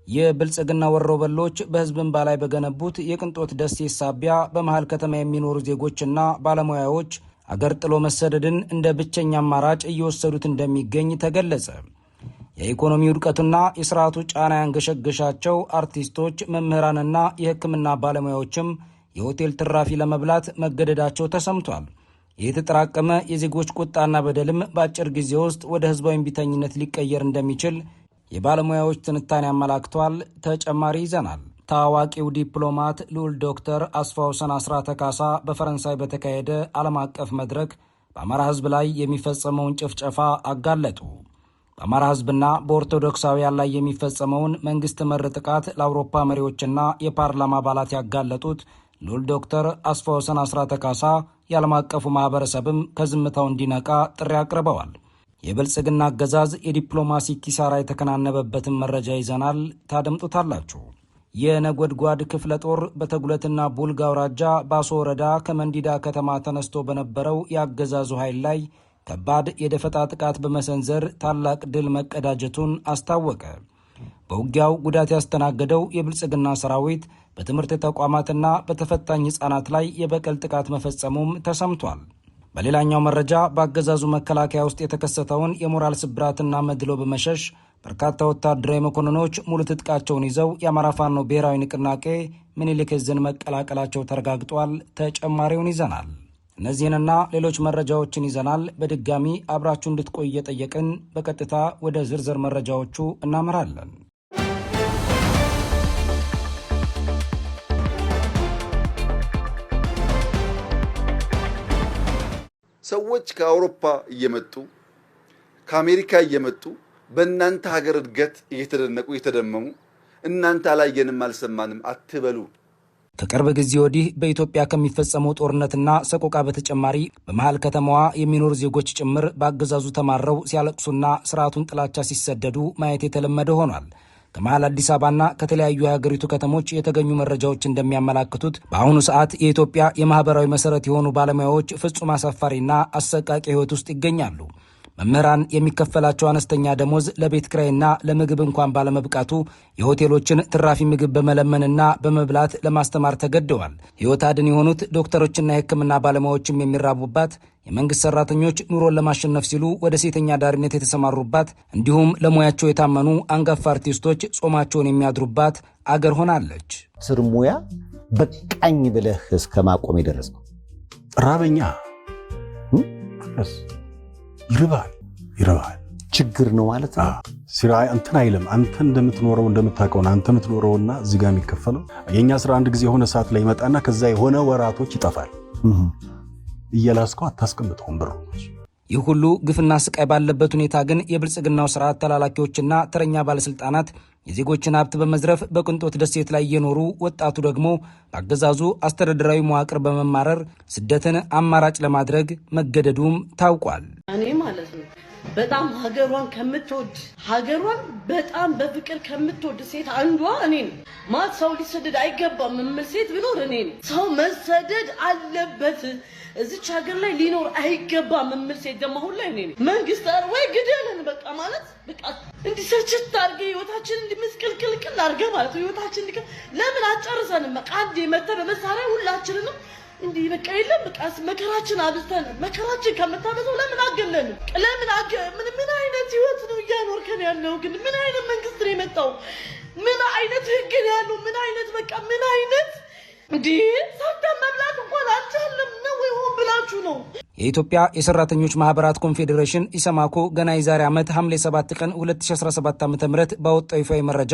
የብልጽግና ወሮበሎች በህዝብን ባላይ በገነቡት የቅንጦት ደሴት ሳቢያ በመሃል ከተማ የሚኖሩ ዜጎችና ባለሙያዎች አገር ጥሎ መሰደድን እንደ ብቸኛ አማራጭ እየወሰዱት እንደሚገኝ ተገለጸ። የኢኮኖሚ ውድቀቱና የሥርዓቱ ጫና ያንገሸገሻቸው አርቲስቶች፣ መምህራንና የሕክምና ባለሙያዎችም የሆቴል ትራፊ ለመብላት መገደዳቸው ተሰምቷል። የተጠራቀመ የዜጎች ቁጣና በደልም በአጭር ጊዜ ውስጥ ወደ ህዝባዊ እምቢተኝነት ሊቀየር እንደሚችል የባለሙያዎች ትንታኔ አመላክቷል። ተጨማሪ ይዘናል። ታዋቂው ዲፕሎማት ልዑል ዶክተር አስፋውሰን አስራተ ካሳ በፈረንሳይ በተካሄደ ዓለም አቀፍ መድረክ በአማራ ህዝብ ላይ የሚፈጸመውን ጭፍጨፋ አጋለጡ። በአማራ ህዝብና በኦርቶዶክሳውያን ላይ የሚፈጸመውን መንግስት መር ጥቃት ለአውሮፓ መሪዎችና የፓርላማ አባላት ያጋለጡት ልዑል ዶክተር አስፋውሰን አስራተ ካሳ የዓለም አቀፉ ማህበረሰብም ከዝምታው እንዲነቃ ጥሪ አቅርበዋል። የብልጽግና አገዛዝ የዲፕሎማሲ ኪሳራ የተከናነበበትን መረጃ ይዘናል፣ ታደምጡታላችሁ። የነጎድጓድ ክፍለ ጦር በተጉለትና ቡልጋ አውራጃ ባሶ ወረዳ ከመንዲዳ ከተማ ተነስቶ በነበረው የአገዛዙ ኃይል ላይ ከባድ የደፈጣ ጥቃት በመሰንዘር ታላቅ ድል መቀዳጀቱን አስታወቀ። በውጊያው ጉዳት ያስተናገደው የብልጽግና ሰራዊት በትምህርት ተቋማትና በተፈታኝ ሕፃናት ላይ የበቀል ጥቃት መፈጸሙም ተሰምቷል። በሌላኛው መረጃ በአገዛዙ መከላከያ ውስጥ የተከሰተውን የሞራል ስብራትና መድሎ በመሸሽ በርካታ ወታደራዊ መኮንኖች ሙሉ ትጥቃቸውን ይዘው የአማራ ፋኖ ብሔራዊ ንቅናቄ ምኒልክ ዕዝን መቀላቀላቸው ተረጋግጧል። ተጨማሪውን ይዘናል። እነዚህንና ሌሎች መረጃዎችን ይዘናል። በድጋሚ አብራችሁ እንድትቆይ እየጠየቅን በቀጥታ ወደ ዝርዝር መረጃዎቹ እናመራለን። ሰዎች ከአውሮፓ እየመጡ ከአሜሪካ እየመጡ በእናንተ ሀገር እድገት እየተደነቁ እየተደመሙ እናንተ አላየንም አልሰማንም አትበሉ። ከቅርብ ጊዜ ወዲህ በኢትዮጵያ ከሚፈጸመው ጦርነትና ሰቆቃ በተጨማሪ በመሃል ከተማዋ የሚኖሩ ዜጎች ጭምር በአገዛዙ ተማረው ሲያለቅሱና ስርዓቱን ጥላቻ ሲሰደዱ ማየት የተለመደ ሆኗል። ከመሃል አዲስ አበባና ከተለያዩ የሀገሪቱ ከተሞች የተገኙ መረጃዎች እንደሚያመላክቱት በአሁኑ ሰዓት የኢትዮጵያ የማህበራዊ መሰረት የሆኑ ባለሙያዎች ፍጹም አሳፋሪና አሰቃቂ ህይወት ውስጥ ይገኛሉ። መምህራን የሚከፈላቸው አነስተኛ ደሞዝ ለቤት ኪራይና ለምግብ እንኳን ባለመብቃቱ የሆቴሎችን ትራፊ ምግብ በመለመንና በመብላት ለማስተማር ተገደዋል። ህይወት አድን የሆኑት ዶክተሮችና የሕክምና ባለሙያዎችም የሚራቡባት፣ የመንግስት ሰራተኞች ኑሮን ለማሸነፍ ሲሉ ወደ ሴተኛ ዳሪነት የተሰማሩባት፣ እንዲሁም ለሙያቸው የታመኑ አንጋፋ አርቲስቶች ጾማቸውን የሚያድሩባት አገር ሆናለች። ስር ሙያ በቃኝ ብለህ እስከ ማቆም የደረስከው ራበኛ ይርባል ችግር ነው ማለት ነው። ስራ እንትን አይልም። አንተ እንደምትኖረው እንደምታውቀው አንተ የምትኖረውና እዚህ ጋር የሚከፈለው የኛ ስራ አንድ ጊዜ የሆነ ሰዓት ላይ ይመጣና ከዛ የሆነ ወራቶች ይጠፋል። እየላስከው አታስቀምጠውም ብሩ። ይህ ሁሉ ግፍና ስቃይ ባለበት ሁኔታ ግን የብልጽግናው ስርዓት ተላላኪዎችና ተረኛ ባለስልጣናት የዜጎችን ሀብት በመዝረፍ በቅንጦት ደሴት ላይ እየኖሩ ወጣቱ ደግሞ በአገዛዙ አስተዳደራዊ መዋቅር በመማረር ስደትን አማራጭ ለማድረግ መገደዱም ታውቋል። እኔ ማለት ነው በጣም ሀገሯን በጣም በፍቅር ከምትወድ ሴት አንዷ እኔ ነኝ። ማለት ሰው ሊሰደድ አይገባም የምል ሴት ቢኖር እኔ ነኝ። ሰው መሰደድ አለበት እዚች ሀገር ላይ ሊኖር አይገባም የምል ሴት ደግሞ ሁሉ እኔ ነኝ። መንግስት ወይ ግደልን በቃ ማለት በቃ እንዲሰችት አድርገህ ህይወታችን እንዲመስቀልቅልቅል አድርገህ ማለት ህይወታችን ለምን አጨርሰንም በቃ አንዴ መተህ በመሳሪያ ሁላችንንም እንዲህ በቃ የለም በቃ መከራችን አብዝተን መከራችን ከመታበዘው ለምን አገለን? ምን አይነት ህይወት ነው እያኖርከን ያለው? ግን ምን አይነት መንግስት ነው የመጣው? ምን አይነት ህግ ነው ያለው? ምን አይነት እንዲህ ሰምተን መብላት እንኳን አልቻለም ነው ወይ ሆን ብላችሁ ነው? የኢትዮጵያ የሰራተኞች ማህበራት ኮንፌዴሬሽን ኢሰማኮ ገና የዛሬ ዓመት ሐምሌ 7 ቀን 2017 ዓ.ም ባወጣው ይፋዊ መረጃ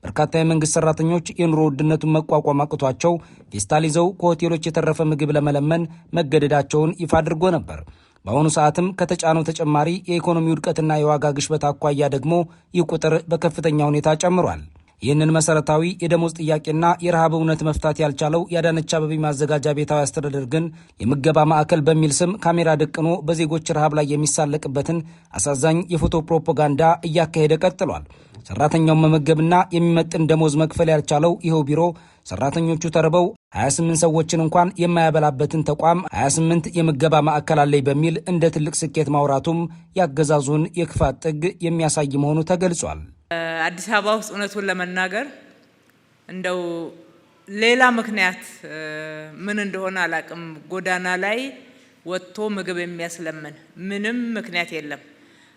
በርካታ የመንግስት ሰራተኞች የኑሮ ውድነቱን መቋቋም አቅቷቸው ፌስታል ይዘው ከሆቴሎች የተረፈ ምግብ ለመለመን መገደዳቸውን ይፋ አድርጎ ነበር። በአሁኑ ሰዓትም ከተጫነው ተጨማሪ የኢኮኖሚ ውድቀትና የዋጋ ግሽበት አኳያ ደግሞ ይህ ቁጥር በከፍተኛ ሁኔታ ጨምሯል። ይህንን መሰረታዊ የደሞዝ ጥያቄና የረሃብ እውነት መፍታት ያልቻለው የአዳነች አቤቤ ማዘጋጃ ቤታዊ አስተዳደር ግን የምገባ ማዕከል በሚል ስም ካሜራ ደቅኖ በዜጎች ረሃብ ላይ የሚሳለቅበትን አሳዛኝ የፎቶ ፕሮፓጋንዳ እያካሄደ ቀጥሏል። ሰራተኛውን መመገብና የሚመጥን ደሞዝ መክፈል ያልቻለው ይኸው ቢሮ ሰራተኞቹ ተርበው 28 ሰዎችን እንኳን የማያበላበትን ተቋም 28 የምገባ ማዕከል አለኝ በሚል እንደ ትልቅ ስኬት ማውራቱም ያገዛዙን የክፋት ጥግ የሚያሳይ መሆኑ ተገልጿል። አዲስ አበባ ውስጥ እውነቱን ለመናገር እንደው ሌላ ምክንያት ምን እንደሆነ አላቅም፣ ጎዳና ላይ ወጥቶ ምግብ የሚያስለምን ምንም ምክንያት የለም።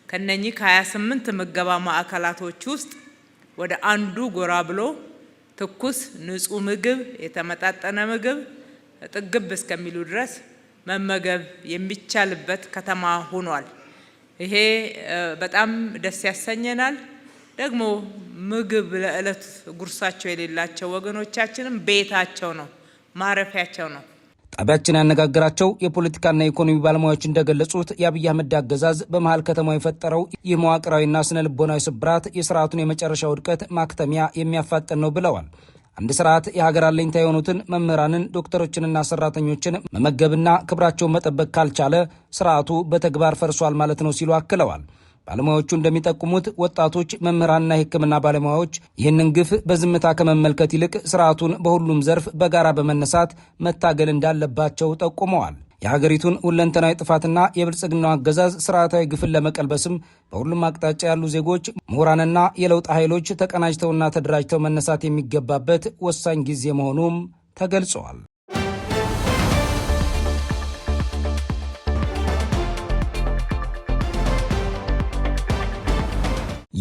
ከነኚህ ከ28 ምገባ ማዕከላቶች ውስጥ ወደ አንዱ ጎራ ብሎ ትኩስ ንጹህ ምግብ፣ የተመጣጠነ ምግብ ጥግብ እስከሚሉ ድረስ መመገብ የሚቻልበት ከተማ ሆኗል። ይሄ በጣም ደስ ያሰኘናል። ደግሞ ምግብ ለዕለት ጉርሳቸው የሌላቸው ወገኖቻችንም ቤታቸው ነው፣ ማረፊያቸው ነው። ጣቢያችን ያነጋገራቸው የፖለቲካና የኢኮኖሚ ባለሙያዎች እንደገለጹት የአብይ አህመድ አገዛዝ በመሃል ከተማው የፈጠረው ይህ መዋቅራዊና ስነ ልቦናዊ ስብራት የስርዓቱን የመጨረሻ ውድቀት ማክተሚያ የሚያፋጥን ነው ብለዋል። አንድ ስርዓት የሀገር አለኝታ የሆኑትን መምህራንን፣ ዶክተሮችንና ሰራተኞችን መመገብና ክብራቸውን መጠበቅ ካልቻለ ስርዓቱ በተግባር ፈርሷል ማለት ነው ሲሉ አክለዋል። ባለሙያዎቹ እንደሚጠቁሙት ወጣቶች፣ መምህራንና የሕክምና ባለሙያዎች ይህንን ግፍ በዝምታ ከመመልከት ይልቅ ስርዓቱን በሁሉም ዘርፍ በጋራ በመነሳት መታገል እንዳለባቸው ጠቁመዋል። የሀገሪቱን ሁለንተናዊ ጥፋትና የብልጽግናው አገዛዝ ስርዓታዊ ግፍን ለመቀልበስም በሁሉም አቅጣጫ ያሉ ዜጎች፣ ምሁራንና የለውጥ ኃይሎች ተቀናጅተውና ተደራጅተው መነሳት የሚገባበት ወሳኝ ጊዜ መሆኑም ተገልጸዋል።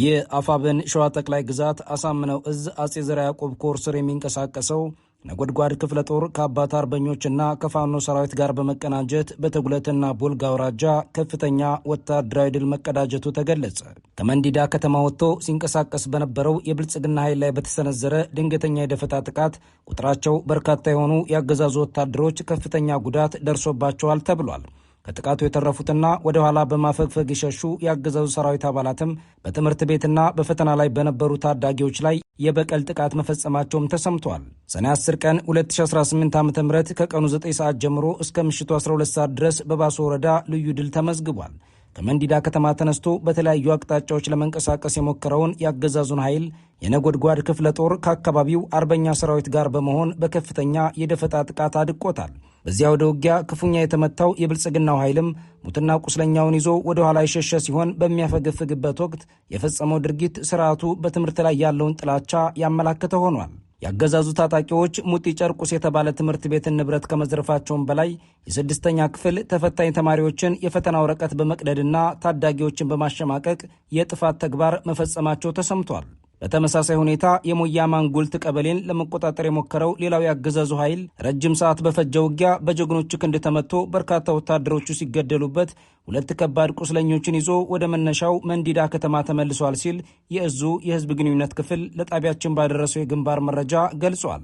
የአፋብን ሸዋ ጠቅላይ ግዛት አሳምነው እዝ አጼ ዘርዓ ያዕቆብ ኮር ስር የሚንቀሳቀሰው ነጎድጓድ ክፍለ ጦር ከአባት አርበኞችና ከፋኖ ሰራዊት ጋር በመቀናጀት በተጉለትና ቦልጋ አውራጃ ከፍተኛ ወታደራዊ ድል መቀዳጀቱ ተገለጸ። ከመንዲዳ ከተማ ወጥቶ ሲንቀሳቀስ በነበረው የብልጽግና ኃይል ላይ በተሰነዘረ ድንገተኛ የደፈጣ ጥቃት ቁጥራቸው በርካታ የሆኑ የአገዛዙ ወታደሮች ከፍተኛ ጉዳት ደርሶባቸዋል ተብሏል። ከጥቃቱ የተረፉትና ወደ ኋላ በማፈግፈግ የሸሹ የአገዛዙ ሰራዊት አባላትም በትምህርት ቤትና በፈተና ላይ በነበሩ ታዳጊዎች ላይ የበቀል ጥቃት መፈጸማቸውም ተሰምቷል። ሰኔ 10 ቀን 2018 ዓ.ም ከቀኑ 9 ሰዓት ጀምሮ እስከ ምሽቱ 12 ሰዓት ድረስ በባሶ ወረዳ ልዩ ድል ተመዝግቧል። ከመንዲዳ ከተማ ተነስቶ በተለያዩ አቅጣጫዎች ለመንቀሳቀስ የሞከረውን የአገዛዙን ኃይል የነጎድጓድ ክፍለ ጦር ከአካባቢው አርበኛ ሰራዊት ጋር በመሆን በከፍተኛ የደፈጣ ጥቃት አድቆታል። በዚያ ወደ ውጊያ ክፉኛ የተመታው የብልጽግናው ኃይልም ሙትና ቁስለኛውን ይዞ ወደ ኋላ የሸሸ ሲሆን በሚያፈገፍግበት ወቅት የፈጸመው ድርጊት ስርዓቱ በትምህርት ላይ ያለውን ጥላቻ ያመላከተ ሆኗል። ያገዛዙ ታጣቂዎች ሙጢ ጨርቁስ የተባለ ትምህርት ቤትን ንብረት ከመዝረፋቸውም በላይ የ6ኛ ክፍል ተፈታኝ ተማሪዎችን የፈተና ወረቀት በመቅደድና ታዳጊዎችን በማሸማቀቅ የጥፋት ተግባር መፈጸማቸው ተሰምቷል። በተመሳሳይ ሁኔታ የሞያ ማንጉልት ቀበሌን ለመቆጣጠር የሞከረው ሌላው ያገዛዙ ኃይል ረጅም ሰዓት በፈጀ ውጊያ በጀግኖቹ ክንድ ተመቶ በርካታ ወታደሮቹ ሲገደሉበት 2 ከባድ ቁስለኞችን ይዞ ወደ መነሻው መንዲዳ ከተማ ተመልሷል ሲል የእዙ የህዝብ ግንኙነት ክፍል ለጣቢያችን ባደረሰው የግንባር መረጃ ገልጿል።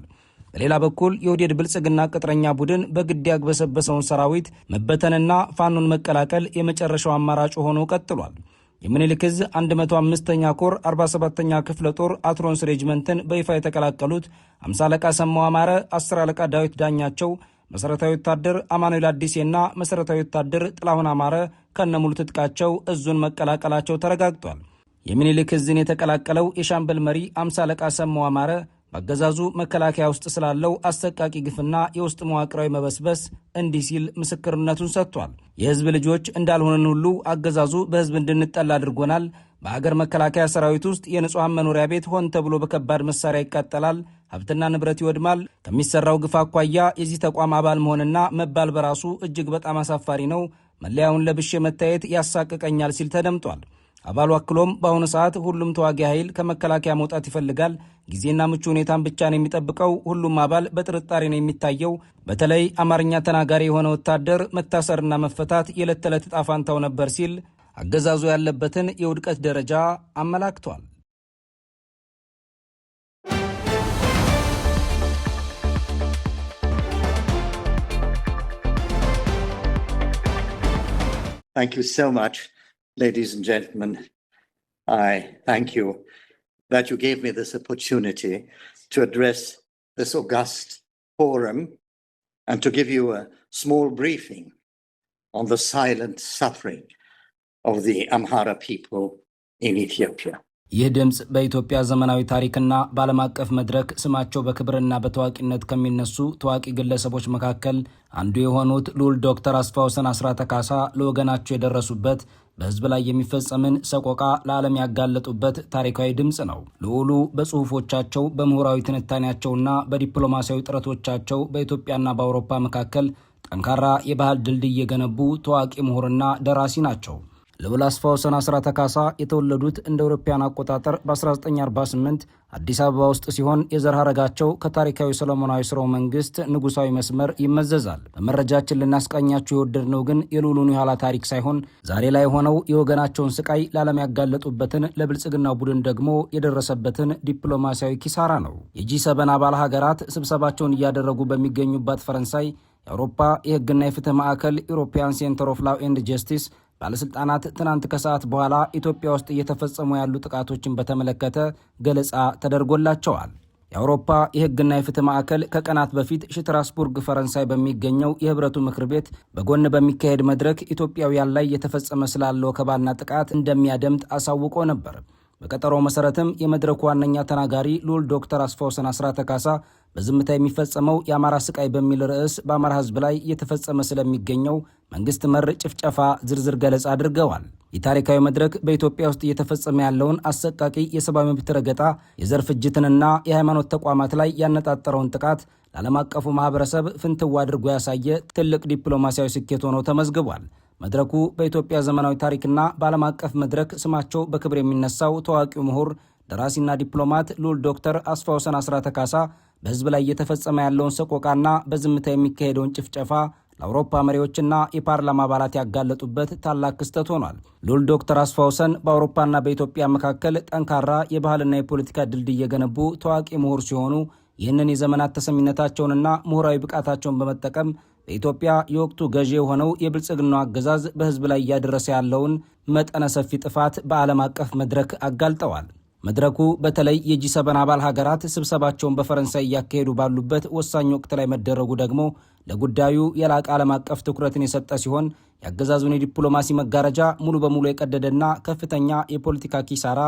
በሌላ በኩል የኦህዴድ ብልጽግና ቅጥረኛ ቡድን በግድ ያግበሰበሰውን ሰራዊት መበተንና ፋኖን መቀላቀል የመጨረሻው አማራጭ ሆኖ ቀጥሏል። የምኒልክ ዕዝ 105ኛ ኮር 47ኛ ክፍለ ጦር አትሮንስ ሬጅመንትን በይፋ የተቀላቀሉት 50 አለቃ ሰማው አማረ፣ 10 አለቃ ዳዊት ዳኛቸው፣ መሠረታዊ ወታደር አማኑኤል አዲሴና መሠረታዊ ወታደር ጥላሁን አማረ ከነሙሉ ትጥቃቸው እዙን መቀላቀላቸው ተረጋግጧል። የምኒልክ ዕዝን የተቀላቀለው የሻምበል መሪ 50 አለቃ ሰማው አማረ በአገዛዙ መከላከያ ውስጥ ስላለው አሰቃቂ ግፍና የውስጥ መዋቅራዊ መበስበስ እንዲህ ሲል ምስክርነቱን ሰጥቷል። የህዝብ ልጆች እንዳልሆነን ሁሉ አገዛዙ በህዝብ እንድንጠላ አድርጎናል። በአገር መከላከያ ሰራዊት ውስጥ የንጹሐን መኖሪያ ቤት ሆን ተብሎ በከባድ መሳሪያ ይቃጠላል፣ ሀብትና ንብረት ይወድማል። ከሚሰራው ግፍ አኳያ የዚህ ተቋም አባል መሆንና መባል በራሱ እጅግ በጣም አሳፋሪ ነው። መለያውን ለብሼ መታየት ያሳቅቀኛል ሲል ተደምጧል። አባሉ አክሎም በአሁኑ ሰዓት ሁሉም ተዋጊ ኃይል ከመከላከያ መውጣት ይፈልጋል። ጊዜና ምቹ ሁኔታን ብቻ ነው የሚጠብቀው። ሁሉም አባል በጥርጣሬ ነው የሚታየው። በተለይ አማርኛ ተናጋሪ የሆነ ወታደር መታሰርና መፈታት የዕለት ተዕለት ዕጣ ፈንታው ነበር ሲል አገዛዙ ያለበትን የውድቀት ደረጃ አመላክቷል። Thank you so much. Ladies and gentlemen, I thank you that you gave me this opportunity to address this august forum and to give you a small briefing on the silent suffering of the Amhara people in Ethiopia. ይህ ድምፅ በኢትዮጵያ ዘመናዊ ታሪክና በዓለም አቀፍ መድረክ ስማቸው በክብርና በታዋቂነት ከሚነሱ ታዋቂ ግለሰቦች መካከል አንዱ የሆኑት ልዑል ዶክተር አስፋወሰን አስራተ ካሳ ለወገናቸው የደረሱበት በሕዝብ ላይ የሚፈጸምን ሰቆቃ ለዓለም ያጋለጡበት ታሪካዊ ድምፅ ነው። ልዑሉ በጽሑፎቻቸው በምሁራዊ ትንታኔያቸውና በዲፕሎማሲያዊ ጥረቶቻቸው በኢትዮጵያና በአውሮፓ መካከል ጠንካራ የባህል ድልድይ የገነቡ ታዋቂ ምሁርና ደራሲ ናቸው። ልዑል አስፋወሰን አስራተ ካሳ የተወለዱት እንደ አውሮፓውያን አቆጣጠር በ1948 አዲስ አበባ ውስጥ ሲሆን የዘር ሐረጋቸው ከታሪካዊ ሰሎሞናዊ ሥርወ መንግስት ንጉሳዊ መስመር ይመዘዛል። በመረጃችን ልናስቃኛችሁ የወደድነው ግን የልዑሉን የኋላ ታሪክ ሳይሆን ዛሬ ላይ ሆነው የወገናቸውን ስቃይ ለዓለም ያጋለጡበትን ለብልጽግናው ቡድን ደግሞ የደረሰበትን ዲፕሎማሲያዊ ኪሳራ ነው። የጂ7 አባል ሀገራት ስብሰባቸውን እያደረጉ በሚገኙባት ፈረንሳይ የአውሮፓ የሕግና የፍትህ ማዕከል ኢሮፒያን ሴንተር ኦፍ ላው ኤንድ ጀስቲስ ባለስልጣናት ትናንት ከሰዓት በኋላ ኢትዮጵያ ውስጥ እየተፈጸሙ ያሉ ጥቃቶችን በተመለከተ ገለጻ ተደርጎላቸዋል። የአውሮፓ የሕግና የፍትህ ማዕከል ከቀናት በፊት ሽትራስቡርግ ፈረንሳይ በሚገኘው የህብረቱ ምክር ቤት በጎን በሚካሄድ መድረክ ኢትዮጵያውያን ላይ የተፈጸመ ስላለው ወከባና ጥቃት እንደሚያደምጥ አሳውቆ ነበር። በቀጠሮው መሰረትም የመድረኩ ዋነኛ ተናጋሪ ልዑል ዶክተር አስፋወሰን አስራተ ካሳ በዝምታ የሚፈጸመው የአማራ ስቃይ በሚል ርዕስ በአማራ ህዝብ ላይ እየተፈጸመ ስለሚገኘው መንግስት መር ጭፍጨፋ ዝርዝር ገለጻ አድርገዋል። የታሪካዊ መድረክ በኢትዮጵያ ውስጥ እየተፈጸመ ያለውን አሰቃቂ የሰብአዊ መብት ረገጣ፣ የዘር ፍጅትንና የሃይማኖት ተቋማት ላይ ያነጣጠረውን ጥቃት ለዓለም አቀፉ ማህበረሰብ ፍንትዋ አድርጎ ያሳየ ትልቅ ዲፕሎማሲያዊ ስኬት ሆኖ ተመዝግቧል። መድረኩ በኢትዮጵያ ዘመናዊ ታሪክና በዓለም አቀፍ መድረክ ስማቸው በክብር የሚነሳው ታዋቂው ምሁር ደራሲና ዲፕሎማት ልዑል ዶክተር አስፋወሰን አስራተ ካሳ በህዝብ ላይ እየተፈጸመ ያለውን ሰቆቃና በዝምታ የሚካሄደውን ጭፍጨፋ ለአውሮፓ መሪዎችና የፓርላማ አባላት ያጋለጡበት ታላቅ ክስተት ሆኗል። ልዑል ዶክተር አስፋወሰን በአውሮፓና በኢትዮጵያ መካከል ጠንካራ የባህልና የፖለቲካ ድልድይ የገነቡ ታዋቂ ምሁር ሲሆኑ ይህንን የዘመናት ተሰሚነታቸውንና ምሁራዊ ብቃታቸውን በመጠቀም በኢትዮጵያ የወቅቱ ገዢ የሆነው የብልጽግናው አገዛዝ በህዝብ ላይ እያደረሰ ያለውን መጠነ ሰፊ ጥፋት በዓለም አቀፍ መድረክ አጋልጠዋል። መድረኩ በተለይ የጂ7 አባል ሀገራት ስብሰባቸውን በፈረንሳይ እያካሄዱ ባሉበት ወሳኝ ወቅት ላይ መደረጉ ደግሞ ለጉዳዩ የላቀ ዓለም አቀፍ ትኩረትን የሰጠ ሲሆን የአገዛዙን የዲፕሎማሲ መጋረጃ ሙሉ በሙሉ የቀደደና ከፍተኛ የፖለቲካ ኪሳራ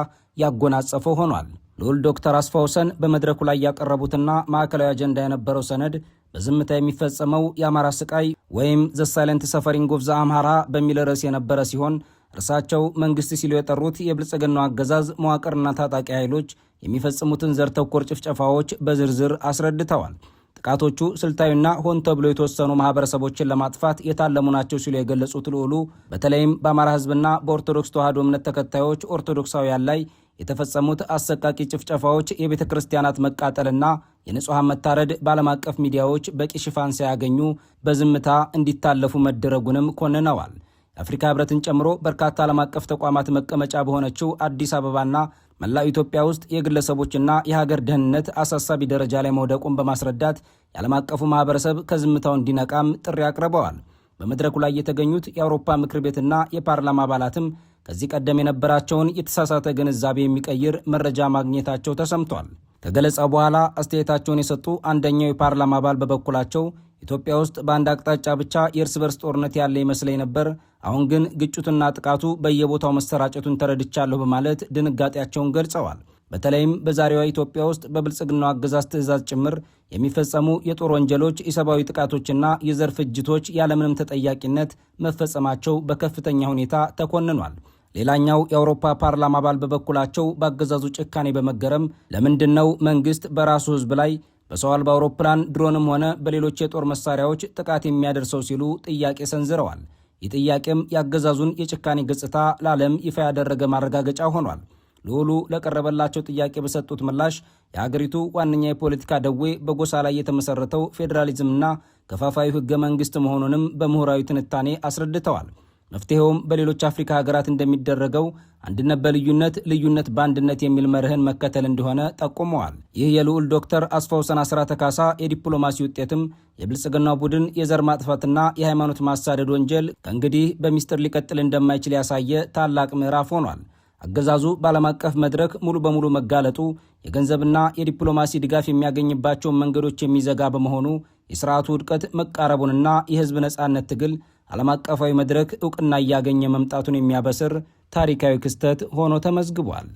ያጎናጸፈው ሆኗል። ልዑል ዶክተር አስፋወሰን በመድረኩ ላይ ያቀረቡትና ማዕከላዊ አጀንዳ የነበረው ሰነድ በዝምታ የሚፈጸመው የአማራ ስቃይ ወይም ዘ ሳይለንት ሰፈሪንግ ኦፍ ዘ አምሃራ በሚል ርዕስ የነበረ ሲሆን እርሳቸው መንግስት ሲሉ የጠሩት የብልጽግናው አገዛዝ መዋቅርና ታጣቂ ኃይሎች የሚፈጽሙትን ዘር ተኮር ጭፍጨፋዎች በዝርዝር አስረድተዋል። ጥቃቶቹ ስልታዊና ሆን ተብሎ የተወሰኑ ማህበረሰቦችን ለማጥፋት የታለሙ ናቸው ሲሉ የገለጹት ልዑሉ በተለይም በአማራ ህዝብና በኦርቶዶክስ ተዋሕዶ እምነት ተከታዮች ኦርቶዶክሳውያን ላይ የተፈጸሙት አሰቃቂ ጭፍጨፋዎች፣ የቤተ ክርስቲያናት መቃጠልና የንጹሐን መታረድ በዓለም አቀፍ ሚዲያዎች በቂ ሽፋን ሳያገኙ በዝምታ እንዲታለፉ መደረጉንም ኮንነዋል። የአፍሪካ ህብረትን ጨምሮ በርካታ ዓለም አቀፍ ተቋማት መቀመጫ በሆነችው አዲስ አበባና መላው ኢትዮጵያ ውስጥ የግለሰቦችና የሀገር ደህንነት አሳሳቢ ደረጃ ላይ መውደቁን በማስረዳት የዓለም አቀፉ ማህበረሰብ ከዝምታው እንዲነቃም ጥሪ አቅርበዋል። በመድረኩ ላይ የተገኙት የአውሮፓ ምክር ቤትና የፓርላማ አባላትም ከዚህ ቀደም የነበራቸውን የተሳሳተ ግንዛቤ የሚቀይር መረጃ ማግኘታቸው ተሰምቷል። ከገለጻው በኋላ አስተያየታቸውን የሰጡ አንደኛው የፓርላማ አባል በበኩላቸው ኢትዮጵያ ውስጥ በአንድ አቅጣጫ ብቻ የእርስ በርስ ጦርነት ያለ ይመስለኝ ነበር፣ አሁን ግን ግጭቱና ጥቃቱ በየቦታው መሰራጨቱን ተረድቻለሁ በማለት ድንጋጤያቸውን ገልጸዋል። በተለይም በዛሬዋ ኢትዮጵያ ውስጥ በብልጽግናው አገዛዝ ትዕዛዝ ጭምር የሚፈጸሙ የጦር ወንጀሎች፣ የሰብአዊ ጥቃቶችና የዘር ፍጅቶች ያለምንም ተጠያቂነት መፈጸማቸው በከፍተኛ ሁኔታ ተኮንኗል። ሌላኛው የአውሮፓ ፓርላማ አባል በበኩላቸው በአገዛዙ ጭካኔ በመገረም ለምንድነው መንግስት በራሱ ህዝብ ላይ በሰው አልባ አውሮፕላን ድሮንም ሆነ በሌሎች የጦር መሳሪያዎች ጥቃት የሚያደርሰው ሲሉ ጥያቄ ሰንዝረዋል። ይህ ጥያቄም የአገዛዙን የጭካኔ ገጽታ ለዓለም ይፋ ያደረገ ማረጋገጫ ሆኗል። ልዑሉ ለቀረበላቸው ጥያቄ በሰጡት ምላሽ የሀገሪቱ ዋነኛ የፖለቲካ ደዌ በጎሳ ላይ የተመሰረተው ፌዴራሊዝምና ከፋፋዩ ህገ መንግስት መሆኑንም በምሁራዊ ትንታኔ አስረድተዋል። መፍትሄውም በሌሎች አፍሪካ ሀገራት እንደሚደረገው አንድነት በልዩነት ልዩነት በአንድነት የሚል መርህን መከተል እንደሆነ ጠቁመዋል። ይህ የልዑል ዶክተር አስፋወሰን አስራተ ካሳ የዲፕሎማሲ ውጤትም የብልጽግናው ቡድን የዘር ማጥፋትና የሃይማኖት ማሳደድ ወንጀል ከእንግዲህ በሚስጥር ሊቀጥል እንደማይችል ያሳየ ታላቅ ምዕራፍ ሆኗል። አገዛዙ በዓለም አቀፍ መድረክ ሙሉ በሙሉ መጋለጡ የገንዘብና የዲፕሎማሲ ድጋፍ የሚያገኝባቸውን መንገዶች የሚዘጋ በመሆኑ የስርዓቱ ውድቀት መቃረቡንና የህዝብ ነጻነት ትግል ዓለም አቀፋዊ መድረክ ዕውቅና እያገኘ መምጣቱን የሚያበስር ታሪካዊ ክስተት ሆኖ ተመዝግቧል።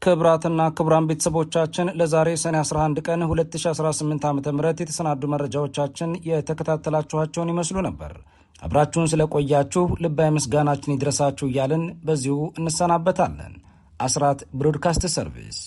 ክብራትና ክቡራን ቤተሰቦቻችን ለዛሬ ሰኔ 11 ቀን 2018 ዓ.ም የተሰናዱ መረጃዎቻችን የተከታተላችኋቸውን ይመስሉ ነበር። አብራችሁን ስለቆያችሁ ልባዊ ምስጋናችን ይድረሳችሁ እያልን በዚሁ እንሰናበታለን። አስራት ብሮድካስት ሰርቪስ